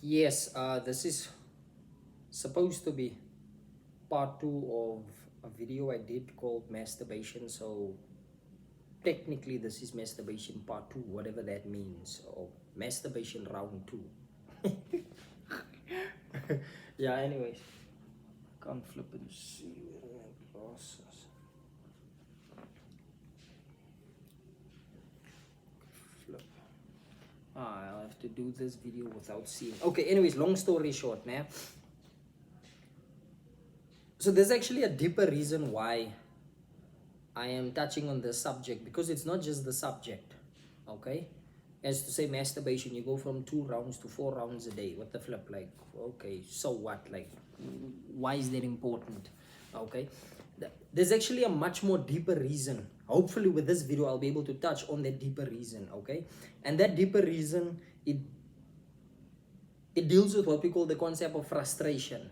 Yes, this is supposed to be part two of a video I did called Masturbation. So technically, this is Masturbation part two, whatever that means, or Masturbation round two. Yeah, anyways, can't flip and see where my glasses. Flip. I'll have to do this video without seeing. Okay, anyways, long story short, man. So there's actually a deeper reason why I am touching on this subject, because it's not just the subject, okay? As to say masturbation, you go from 2 rounds to 4 rounds a day. What the flip? Like, okay, so what? Like, why is that important? Okay, there's actually a much more deeper reason. Hopefully, with this video, I'll be able to touch on that deeper reason, okay? And that deeper reason, it deals with what we call the concept of frustration.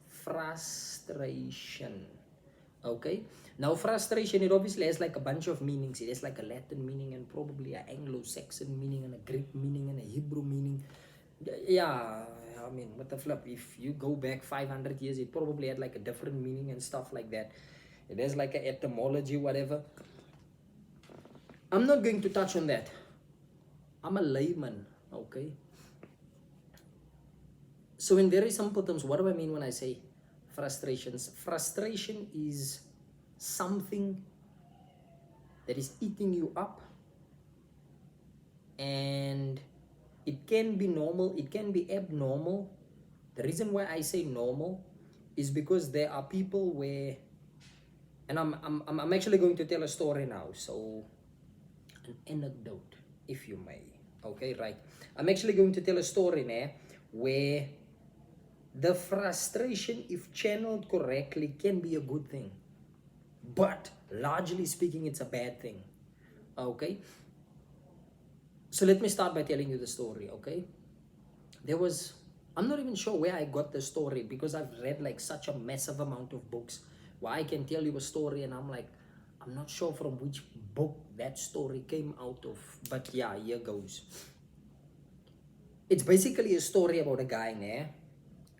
Frustration. Okay, now frustration, it obviously has like a bunch of meanings. It has like a Latin meaning and probably an Anglo-Saxon meaning and a Greek meaning and a Hebrew meaning. Yeah, I mean, what the flip, if you go back 500 years, it probably had like a different meaning and stuff like that. It has like a etymology, whatever. I'm not going to touch on that. I'm a layman, okay? So in very simple terms, what do I mean when I say frustrations? Frustration is something that is eating you up, and it can be normal, it can be abnormal. The reason why I say normal is because there are people where, and I'm actually going to tell a story now, so an anecdote, if you may. Okay, right. I'm actually going to tell a story now where the frustration, if channeled correctly, can be a good thing, but largely speaking, it's a bad thing. Okay, so let me start by telling you the story. Okay, there was, I'm not even sure where I got the story, because I've read like such a massive amount of books where I can tell you a story and I'm like, I'm not sure from which book that story came out of, but yeah, here goes. It's basically a story about a guy, né?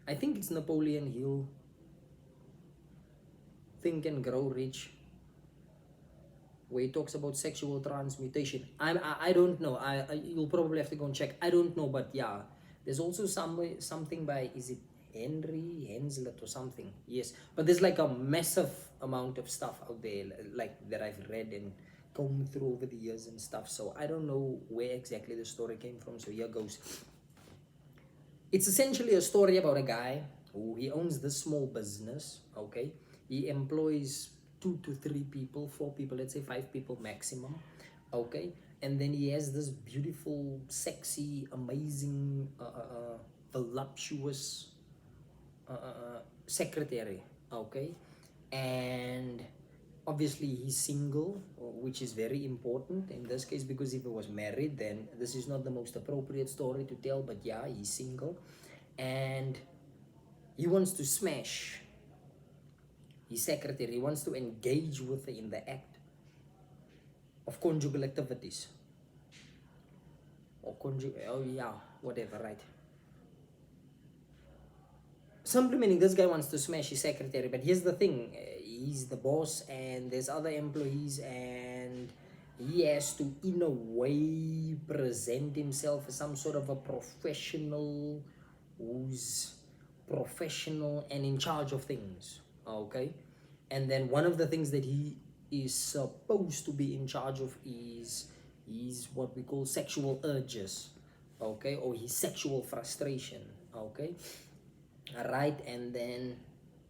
I think it's Napoleon Hill, Think and Grow Rich, where he talks about sexual transmutation. I don't know. You'll probably have to go and check. I don't know, but yeah, there's also something by, is it Henry Henslet or something? Yes, but there's like a massive amount of stuff out there, like that I've read and combed through over the years and stuff. So I don't know where exactly the story came from. So here goes. It's essentially a story about a guy who, he owns this small business. Okay, he employs 2 to 3 people, 4 people, let's say 5 people maximum. Okay, and then he has this beautiful, sexy, amazing, voluptuous secretary. Okay, and obviously he's single, which is very important in this case, because if he was married, then this is not the most appropriate story to tell, but yeah, he's single, and he wants to smash his secretary. He wants to engage with her in the act of conjugal activities, or conjugal, oh yeah, whatever, right? Simply meaning, this guy wants to smash his secretary, but here's the thing, he's the boss and there's other employees, and he has to, in a way, present himself as some sort of a professional who's professional and in charge of things. Okay, and then one of the things that he is supposed to be in charge of is what we call sexual urges. Okay, or his sexual frustration. Okay, right? And then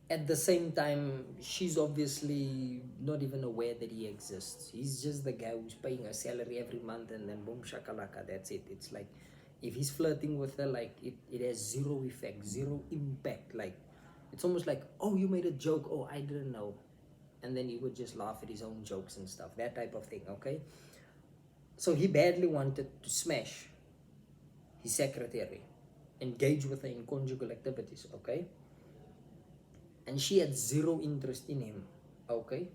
at the same time, she's obviously not even aware that he exists. He's just the guy who's paying her salary every month, and then boom shakalaka, that's it. It's like, if he's flirting with her, like it has zero effect, zero impact. Like, it's almost like, oh, you made a joke, oh, I didn't know, and then he would just laugh at his own jokes and stuff, that type of thing. Okay, so he badly wanted to smash his secretary, engage with her in conjugal activities. Okay, and she had zero interest in him. Okay,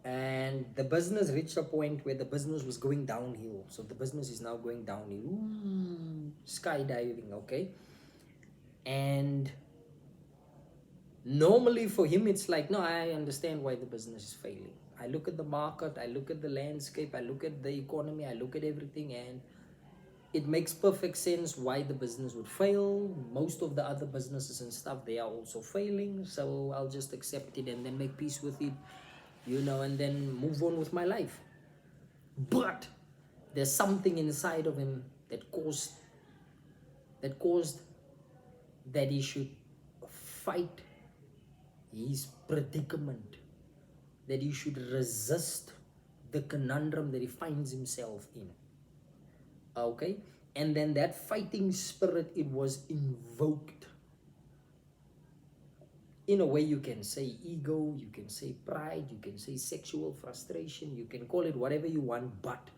and the business reached a point where the business was going downhill. So the business is now going downhill. Ooh, skydiving. Okay, And normally for him, it's like, no, I understand why the business is failing. I look at the market, I look at the landscape, I look at the economy, I look at everything, and it makes perfect sense why the business would fail. Most of the other businesses and stuff, they are also failing. So I'll just accept it and then make peace with it, and then move on with my life. But there's something inside of him that caused that he should fight his predicament, that he should resist the conundrum that he finds himself in. Okay? And then that fighting spirit, it was invoked. In a way, you can say ego, you can say pride, you can say sexual frustration, you can call it whatever you want, but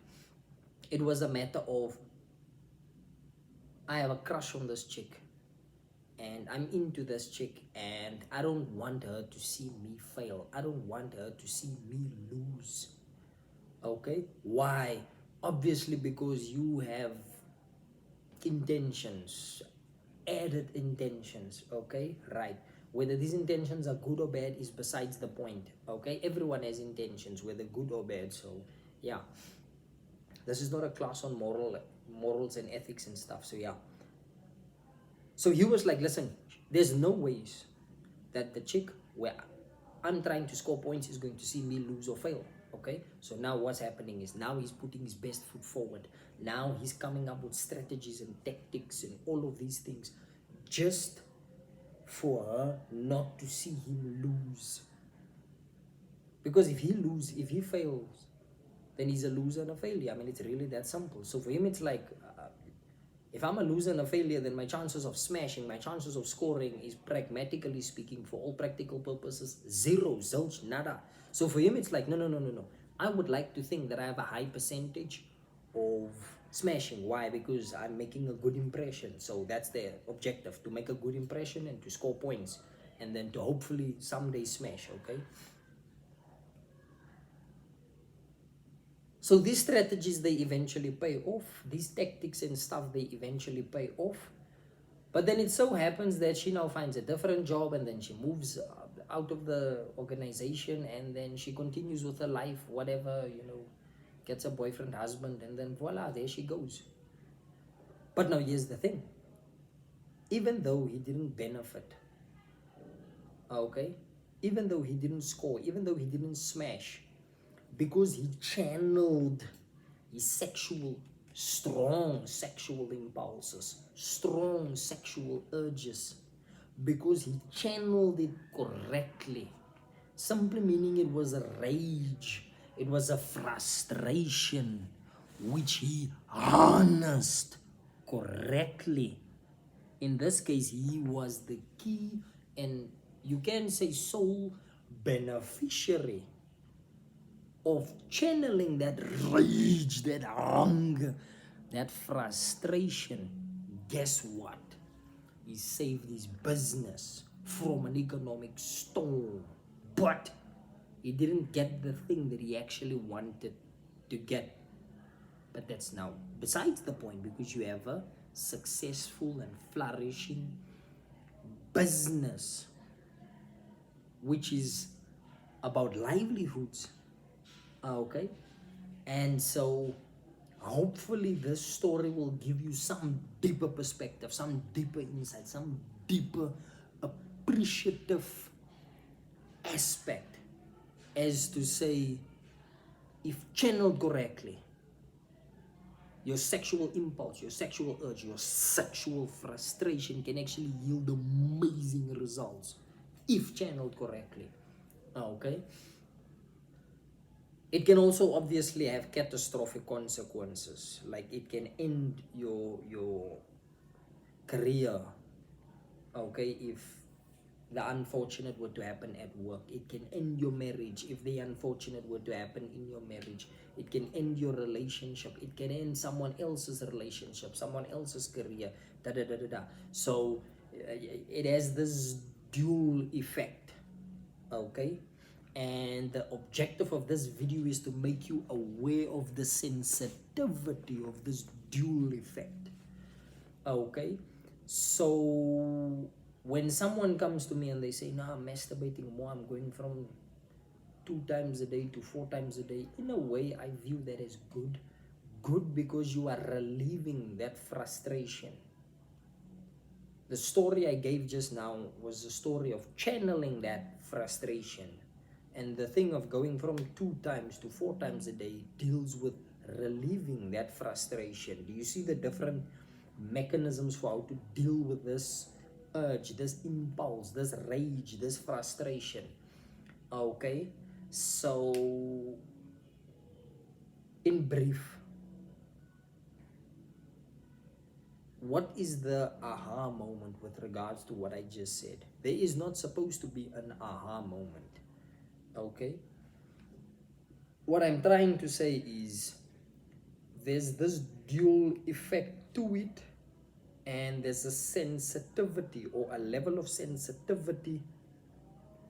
it was a matter of, I have a crush on this chick, and I'm into this chick, and I don't want her to see me fail. I don't want her to see me lose. Okay? Why? Obviously, because you have intentions, added intentions. Okay? Right. Whether these intentions are good or bad is besides the point. Okay? Everyone has intentions, whether good or bad. So, yeah. This is not a class on morals and ethics and stuff. So, yeah. So he was like, listen, there's no ways that the chick where I'm trying to score points is going to see me lose or fail. Okay, so now what's happening is, now he's putting his best foot forward. Now he's coming up with strategies and tactics and all of these things just for her not to see him lose. Because if he fails, then he's a loser and a failure. I mean, it's really that simple. So for him, it's like, if I'm a loser and a failure, then my chances of smashing, my chances of scoring is, pragmatically speaking, for all practical purposes, zero, zilch, nada. So for him, it's like, no. I would like to think that I have a high percentage of smashing. Why? Because I'm making a good impression. So that's the objective, to make a good impression and to score points, and then to hopefully someday smash, okay? So these strategies, they eventually pay off. These tactics and stuff, they eventually pay off. But then it so happens that she now finds a different job, and then she moves out of the organization, and then she continues with her life, whatever, gets a boyfriend, husband, and then voila, there she goes. But now here's the thing. Even though he didn't benefit, okay, even though he didn't score, even though he didn't smash, because he channeled his strong sexual impulses, strong sexual urges, because he channeled it correctly. Simply meaning, it was a rage, it was a frustration, which he harnessed correctly. In this case, he was the key, and you can say sole beneficiary of channeling that rage, that hunger, that frustration. Guess what? He saved his business from an economic storm. But he didn't get the thing that he actually wanted to get. But that's now besides the point, because you have a successful and flourishing business, which is about livelihoods. Okay? And so hopefully this story will give you some deeper perspective, some deeper insight, some deeper appreciative aspect, as to say, if channeled correctly, your sexual impulse, your sexual urge, your sexual frustration can actually yield amazing results if channeled correctly. Okay? It can also obviously have catastrophic consequences, like it can end your career, okay, if the unfortunate were to happen at work. It can end your marriage if the unfortunate were to happen in your marriage. It can end your relationship. It can end someone else's relationship, someone else's career, So it has this dual effect, okay? And the objective of this video is to make you aware of the sensitivity of this dual effect, okay? So when someone comes to me and they say, "No, I'm masturbating more. I'm going from 2 times a day to 4 times a day," in a way, I view that as good. Good because you are relieving that frustration. The story I gave just now was a story of channeling that frustration. And the thing of going from 2 times to 4 times a day deals with relieving that frustration. Do you see the different mechanisms for how to deal with this urge, this impulse, this rage, this frustration? Okay, so in brief, what is the aha moment with regards to what I just said? There is not supposed to be an aha moment. Okay, what I'm trying to say is there's this dual effect to it, and there's a sensitivity or a level of sensitivity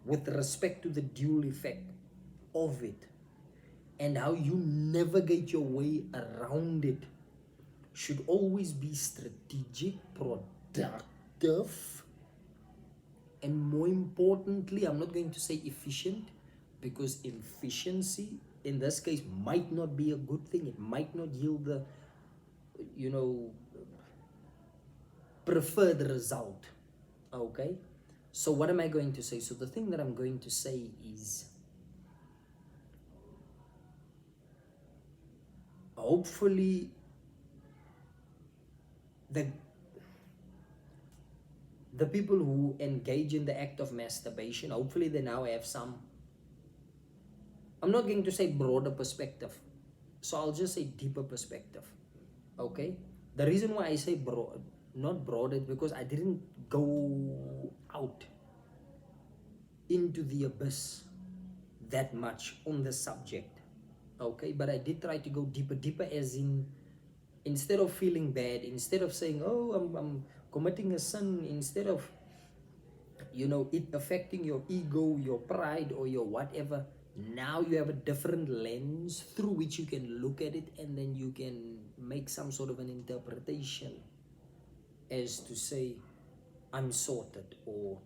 with respect to the dual effect of it, and how you navigate your way around it should always be strategic, productive, and more importantly, I'm not going to say efficient, because efficiency in this case might not be a good thing. It might not yield the, you know, preferred result. Okay, so what am I going to say? So the thing that I'm going to say is, hopefully the the people who engage in the act of masturbation, hopefully they now have some, I'm not going to say broader perspective, so I'll just say deeper perspective. Okay, the reason why I say broad, not broad, is because I didn't go out into the abyss that much on the subject. Okay, but I did try to go deeper, as in, instead of feeling bad, instead of saying, "Oh, I'm committing a sin," instead of, it affecting your ego, your pride, or your whatever, now you have a different lens through which you can look at it, and then you can make some sort of an interpretation as to say, I'm sorted, or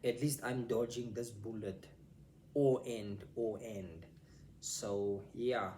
at least I'm dodging this bullet, or end. So yeah.